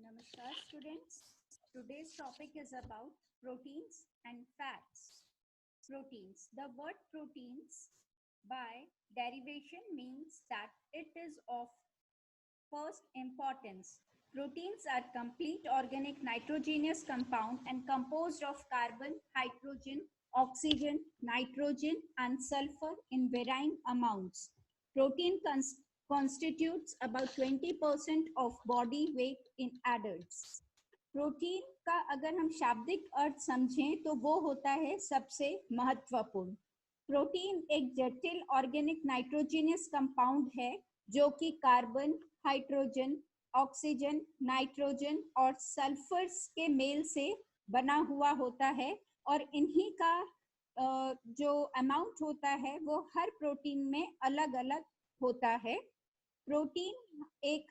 Namaskar students. Today's topic is about proteins and fats. Proteins. The word proteins by derivation means that it is of first importance. Proteins are complete organic nitrogenous compound and composed of carbon, hydrogen, oxygen, nitrogen and sulfur in varying amounts. Protein constitutes about 20% of body weight in adults. Protein का अगर हम शाब्दिक अर्थ समझें तो वो होता है सबसे महत्वपूर्ण। प्रोटीन एक जटिल ऑर्गेनिक नाइट्रोजनियस कंपाउंड है जो कि कार्बन, हाइड्रोजन, ऑक्सीजन, नाइट्रोजन और सल्फर के मेल से बना हुआ होता है और इन्हीं का जो अमाउंट होता है वो हर प्रोटीन में अलग अलग होता है। प्रोटीन एक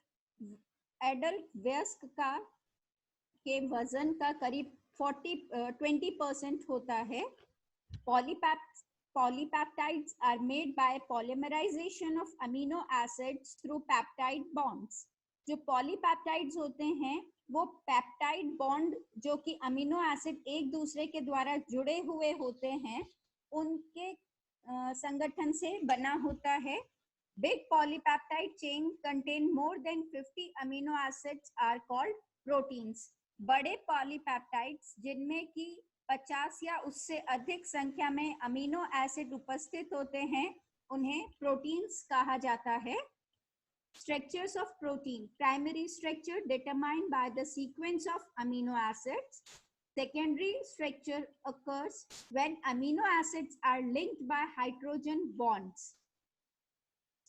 एडल्ट वयस्क का के वजन का करीब 20% होता है। Polypeptides are made by polymerization of amino acids through peptide bonds. जो पॉलीपेप्टाइड्स होते हैं वो पेप्टाइड बॉन्ड जो कि अमीनो एसिड एक दूसरे के द्वारा जुड़े हुए होते हैं उनके संगठन से बना होता है। Big polypeptide chain contain more than 50 amino acids are called proteins. बड़े पॉलीपेप्टाइड्स जिनमें कि 50 या उससे अधिक संख्या में अमीनो एसिड उपस्थित होते हैं उन्हें प्रोटीन्स कहा जाता है। Structures of protein. Primary structure determined by the sequence of amino acids. Secondary structure occurs when amino acids are linked by hydrogen bonds.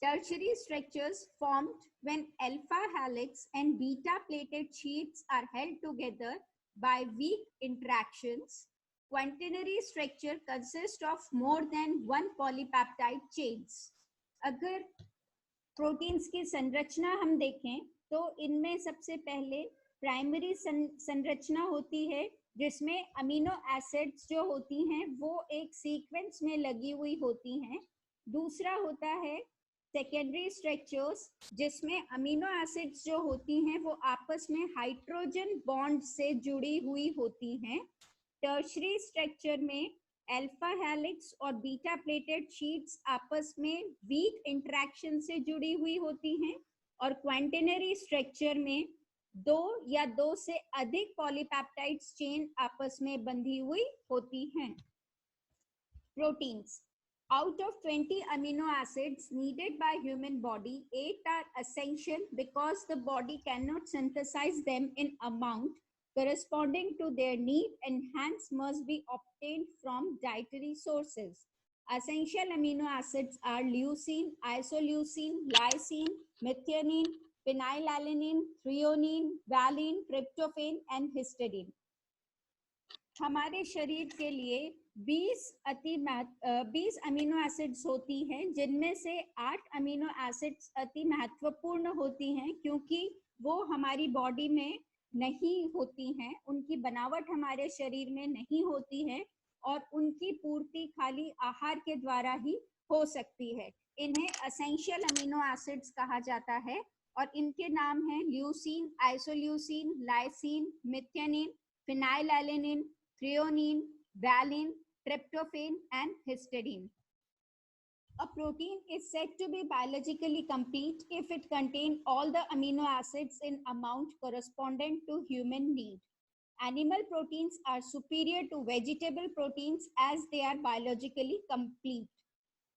Tertiary structures formed when alpha helix and beta plated sheets are held together by weak interactions. Quaternary structure consists of more than one polypeptide chains. अगर proteins की संरचना हम देखें तो इनमें सबसे पहले primary संरचना होती है जिसमें अमीनो एसिड्स जो होती हैं वो एक सीक्वेंस में लगी हुई होती हैं। दूसरा होता है सेकेंडरी स्ट्रक्चर्स जिसमें अमीनो एसिड्स जो होती हैं वो आपस में हाइड्रोजन बॉन्ड से जुड़ी हुई होती हैं। टर्शरी स्ट्रक्चर में अल्फा हेलिक्स और बीटा प्लेटेड शीट्स आपस में वीक इंटरेक्शन से जुड़ी हुई होती हैं और क्वांटिनरी स्ट्रक्चर में दो या दो से अधिक पॉलीपेप्टाइड्स चेन आपस में बंधी हुई होती हैं। Proteins. Out of 20 amino acids needed by human body, 8 are essential because the body cannot synthesize them in amount corresponding to their need and hence must be obtained from dietary sources. Essential amino acids are leucine, isoleucine, lysine, methionine, phenylalanine, threonine, valine, tryptophan and histidine. हमारे शरीर के लिए 20 amino acids होती हैं जिनमें से 8 amino acids अति महत्वपूर्ण होती हैं क्योंकि वो हमारी बॉडी में नहीं होती हैं, उनकी बनावट हमारे शरीर में नहीं होती है और उनकी पूर्ति खाली आहार के द्वारा ही हो सकती है। इन्हें एसेंशियल अमीनो एसिड्स कहा जाता है और इनके नाम हैं leucine, isoleucine, lysine, methionine, phenylalanine, threonine, valine, tryptophan and histidine. A protein is said to be biologically complete if it contains all the amino acids in amount corresponding to human need. Animal proteins are superior to vegetable proteins as they are biologically complete.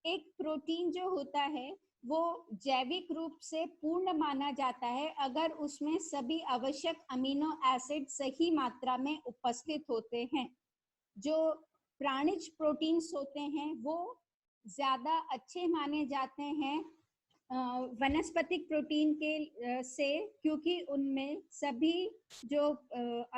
एक protein जो होता है वो जैविक रूप से पूर्ण माना जाता है अगर उसमें सभी आवश्यक अमीनो एसिड सही मात्रा में उपस्थित होते हैं। जो प्राणिज प्रोटीन्स होते हैं वो ज्यादा अच्छे माने जाते हैं वनस्पतिक प्रोटीन के से क्योंकि उनमें सभी जो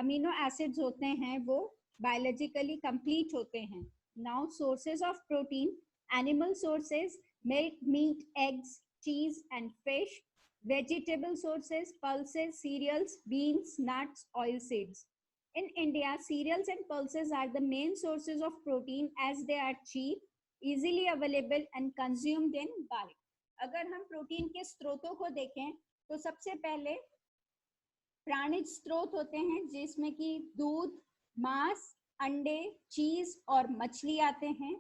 अमीनो एसिड्स होते हैं वो बायोलॉजिकली कंप्लीट होते हैं। Now sources of protein. Animal sources, milk, meat, eggs, cheese and fish. Vegetable sources, pulses, cereals, beans, nuts, oilseeds. In India, cereals and pulses are the main sources of protein as they are cheap, easily available and consumed in bulk. अगर हम protein के स्रोतों को देखें तो सबसे पहले प्राणिज स्रोत होते हैं जिसमें कि दूध, मांस, अंडे, चीज और मछली आते हैं।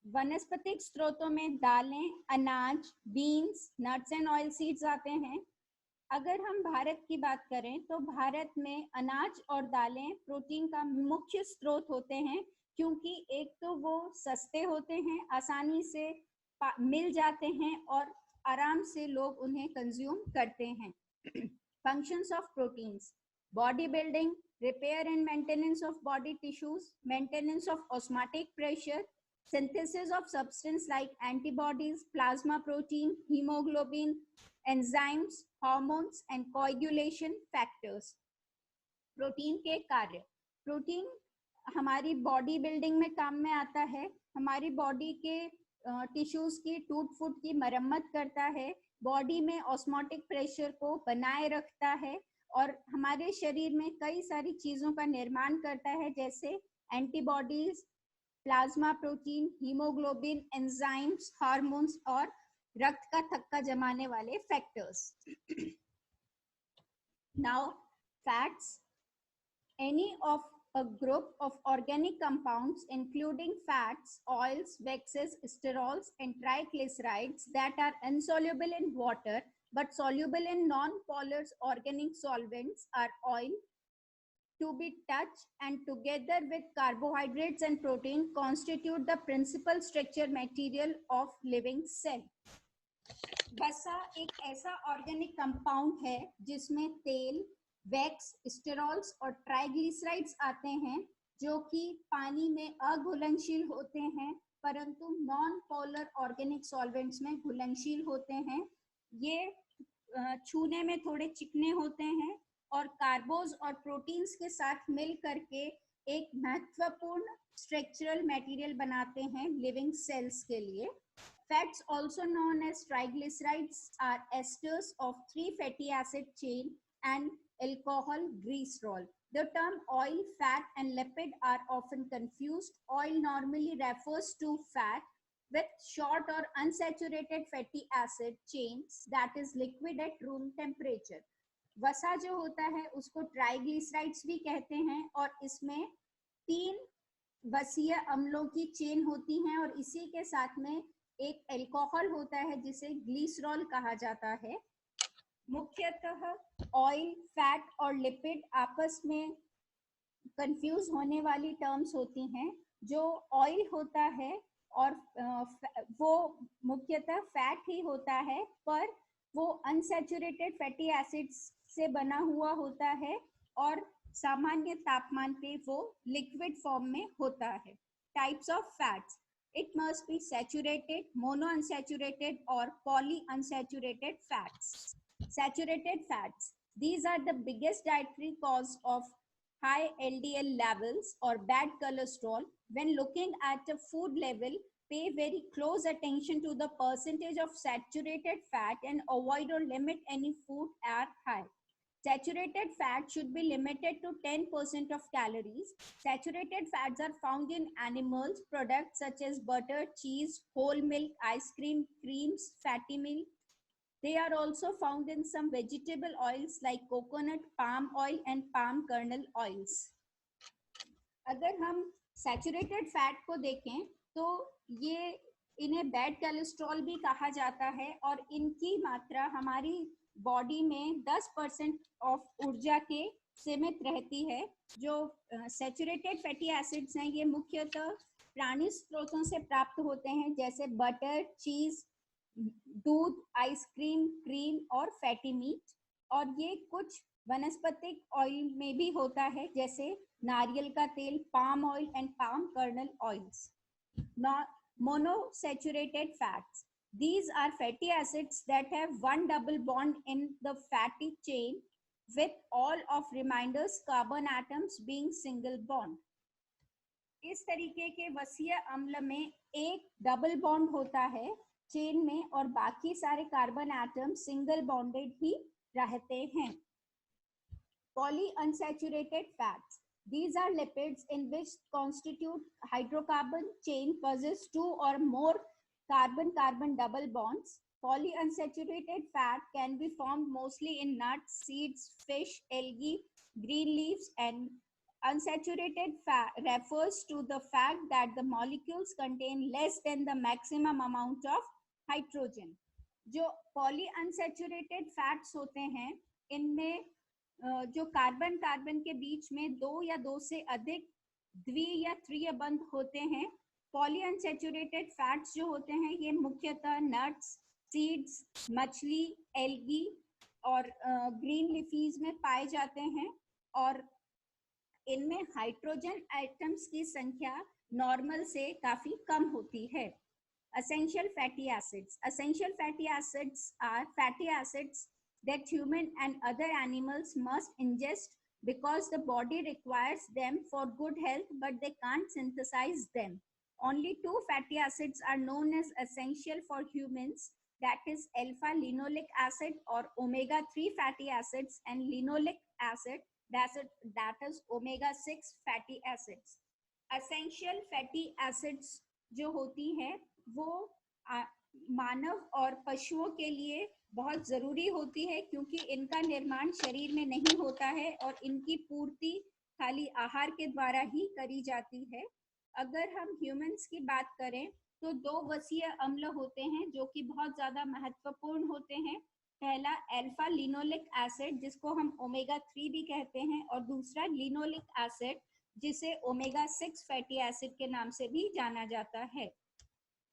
वनस्पतिक स्रोतों में दालें, अनाज, beans, nuts and oil seeds आते हैं। अगर हम भारत की बात करें तो भारत में अनाज और दालें प्रोटीन का मुख्य स्रोत होते हैं, क्योंकि एक तो वो सस्ते होते हैं, आसानी से मिल जाते हैं और आराम से लोग उन्हें कंज्यूम करते हैं। Functions of proteins: body building, repair and maintenance of body tissues, maintenance of osmotic pressure, synthesis of substance like antibodies, plasma protein, hemoglobin, enzymes, hormones and coagulation factors. Protein के कार्य: प्रोटीन हमारी body building में काम में आता है, हमारी body के टिश्यूज की टूट फूट की मरम्मत करता है, बॉडी में ऑस्मोटिक प्रेशर को बनाए रखता है और हमारे शरीर में कई सारी चीजों का निर्माण करता है, जैसे antibodies, plasma protein, haemoglobin, enzymes, hormones और रक्त का थक्का जमाने वाले factors. Now fats: any of a group of organic compounds including fats, oils, waxes, sterols and triglycerides that are insoluble in water but soluble in non-polar organic solvents are oil to be touched, and together with carbohydrates and protein constitute the principal structure material of living cell. वसा एक ऐसा organic compound है जिसमें तेल, wax, sterols और triglycerides आते हैं, जो कि पानी में अघुलनशील होते हैं परंतु नॉन पोलर ऑर्गेनिक सॉल्वेंट्स में घुलनशील होते हैं। ये छूने में थोड़े चिकने होते हैं और कार्बोज और प्रोटीन्स के साथ मिल करके एक महत्वपूर्ण स्ट्रक्चरल मटेरियल बनाते हैं लिविंग सेल्स के लिए। Fats, also known as triglycerides, are esters of 3 fatty acid chain and alcohol glycerol. The term oil, fat, and lipid are often confused. Oil normally refers to fat with short or unsaturated fatty acid chains that is liquid at room temperature. वसा जो होता है उसको triglycerides भी कहते हैं और इसमें 3 वसीय अम्लों की चेन होती हैं और इसी के साथ में एक एल्कोहल होता है जिसे ग्लिसरॉल कहा जाता है। मुख्यतः ऑयल, फैट और लिपिड आपस में कंफ्यूज होने वाली टर्म्स होती हैं। जो ऑयल होता है और वो मुख्यतः फैट ही होता है, पर वो अनसैचुरेटेड फैटी एसिड्स से बना हुआ होता है और सामान्य तापमान पे वो लिक्विड फॉर्म में होता है। Types of fats: it must be saturated, monounsaturated or polyunsaturated fats. Saturated fats: these are the biggest dietary cause of high LDL levels or bad cholesterol. When looking at a food level, pay very close attention to the percentage of saturated fat and avoid or limit any food are high. Saturated fat should be limited to 10% of calories. Saturated fats are found in animals products such as butter, cheese, whole milk, ice cream, creams, fatty milk. They are also found in some vegetable oils like coconut, palm oil and palm kernel oils. अगर हम saturated fat को देखें तो ये इन्हें bad cholesterol भी कहा जाता है और इनकी मात्रा हमारी बॉडी में 10% ऑफ ऊर्जा के सीमित रहती है। जो सैचुरेटेड फैटी एसिड्स हैं ये मुख्यतः प्राणी स्रोतों से प्राप्त होते हैं, जैसे बटर, चीज, दूध, आइसक्रीम, क्रीम और फैटी मीट। और ये कुछ वनस्पतिक ऑयल में भी होता है, जैसे नारियल का तेल, palm oil and palm kernel oils. Monounsaturated fats: these are fatty acids that have one double bond in the fatty chain with all of remainder carbon atoms being single bond. इस तरीके के वसीय अम्ल में एक डबल बॉन्ड होता है chain में और बाकी सारे कार्बन एटम सिंगल बॉन्डेड ही रहते हैं। Polyunsaturated fats: these are lipids in which constitute hydrocarbon chain possess 2 or more carbon-carbon double bonds. Polyunsaturated fat can be formed mostly in nuts, seeds, fish, algae, green leaves, and unsaturated fat refers to the fact that the molecules contain less than the maximum amount of hydrogen. जो poly unsaturated fats होते हैं इनमें जो carbon carbon के बीच में दो या दो से अधिक द्वि या त्रिय बंध होते हैं. पॉली अनसेचुरेटेड फैट्स जो होते हैं ये मुख्यतः नट्स, सीड्स, मछली, एल्गी और ग्रीन लीफीज में पाए जाते हैं और इनमें हाइड्रोजन एटम्स की संख्या नॉर्मल से काफी कम होती है. Essential fatty acids. Essential fatty acids are fatty acids that human and other animals must ingest because the body requires them for good health, but they can't synthesize them. Only two fatty acids are known as essential for humans, that is alpha linoleic acid or omega-3 fatty acids and linoleic acid, that is omega-6 fatty acids. Essential fatty acids जो होती हैं वो मानव और पशुओं के लिए बहुत जरूरी होती है क्योंकि इनका निर्माण शरीर में नहीं होता है और इनकी पूर्ति खाली आहार के द्वारा ही करी जाती है. अगर हम ह्यूमंस की बात करें तो दो वसीय अम्ल होते हैं जो कि बहुत ज्यादा महत्वपूर्ण होते हैं. पहला अल्फा लिनोलिक एसिड जिसको हम ओमेगा 3 भी कहते हैं और दूसरा लिनोलिक एसिड जिसे ओमेगा 6 फैटी एसिड के नाम से भी जाना जाता है.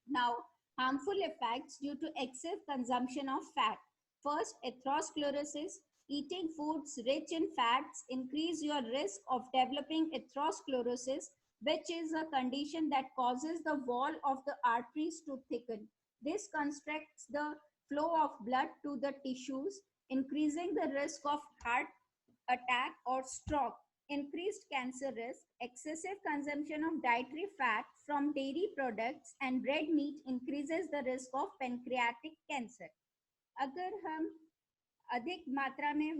Now, harmful effects due to excessive consumption of fat. First, atherosclerosis. Eating foods rich in fats increase your risk of developing atherosclerosis, which is a condition that causes the wall of the arteries to thicken. This constricts the flow of blood to the tissues, increasing the risk of heart attack or stroke. Increased cancer risk. Excessive consumption of dietary fat from dairy products and red meat increases the risk of pancreatic cancer. अगर हम अधिक मात्रा में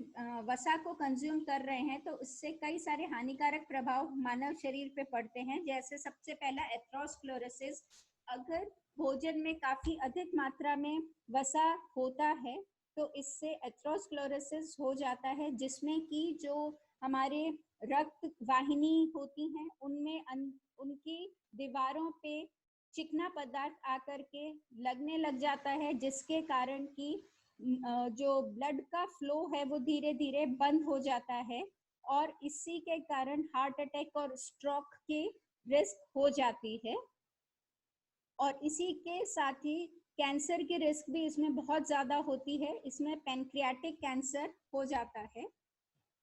वसा को consume कर रहे हैं तो इससे कई सारे हानिकारक प्रभाव मानव शरीर पे पड़ते हैं. जैसे सबसे पहला एथेरोस्क्लेरोसिस. अगर भोजन में काफी अधिक मात्रा में वसा होता है तो इससे एथेरोस्क्लेरोसिस हो जाता है जिसमें कि जो हमारे रक्त वाहिनी होती हैं उनमें उनकी दीवारों पे चिकना पदार्थ आकर के लगने लग जाता है जिसके कारण कि जो ब्लड का फ्लो है वो धीरे धीरे बंद हो जाता है और इसी के कारण हार्ट अटैक और स्ट्रोक की रिस्क हो जाती है. और इसी के साथ ही कैंसर की रिस्क भी इसमें बहुत ज्यादा होती है. इसमें पैनक्रियाटिक कैंसर हो जाता है.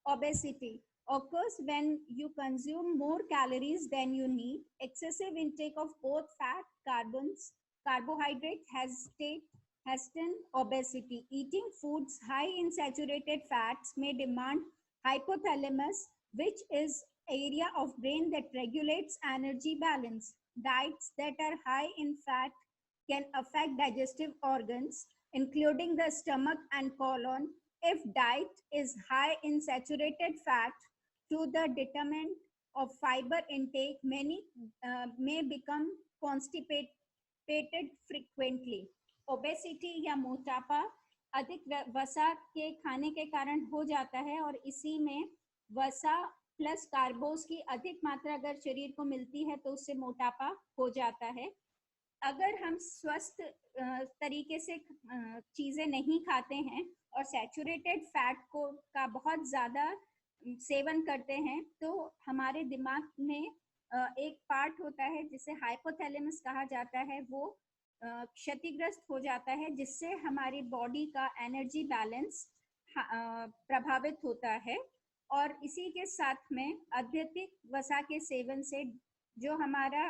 Obesity occurs when you consume more calories than you need. Excessive intake of both fat, carbohydrate hasten obesity. Eating foods high in saturated fats may demand hypothalamus, which is area of brain that regulates energy balance. Diets that are high in fat can affect digestive organs, including the stomach and colon. If diet is high in saturated fat, to the detriment of fiber intake, many may become constipated frequently. Obesity या मोटापा अधिक वसा के खाने के कारण हो जाता है और इसी में वसा प्लस कार्बोस की अधिक मात्रा अगर शरीर को मिलती है तो उससे मोटापा हो जाता है. अगर हम स्वस्थ तरीके से चीजें नहीं खाते हैं और सैचुरेटेड फैट को का बहुत ज्यादा सेवन करते हैं तो हमारे दिमाग में एक पार्ट होता है जिसे हाइपोथैलेमस कहा जाता है, वो क्षतिग्रस्त हो जाता है जिससे हमारी बॉडी का एनर्जी बैलेंस प्रभावित होता है. और इसी के साथ में अत्यधिक वसा के सेवन से जो हमारा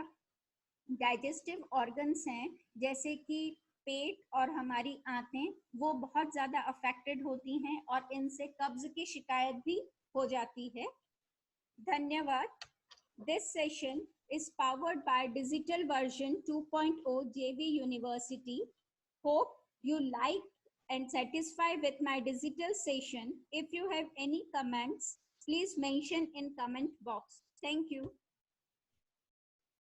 डाइजेस्टिव ऑर्गन्स हैं जैसे कि पेट और हमारी आंतें वो बहुत ज़्यादा अफेक्टेड होती हैं और इनसे कब्ज की शिकायत भी हो जाती है. धन्यवाद. This session is powered by digital version 2.0 JV University. Hope you like and satisfied with my digital session. If you have any comments, please mention in comment box. Thank you.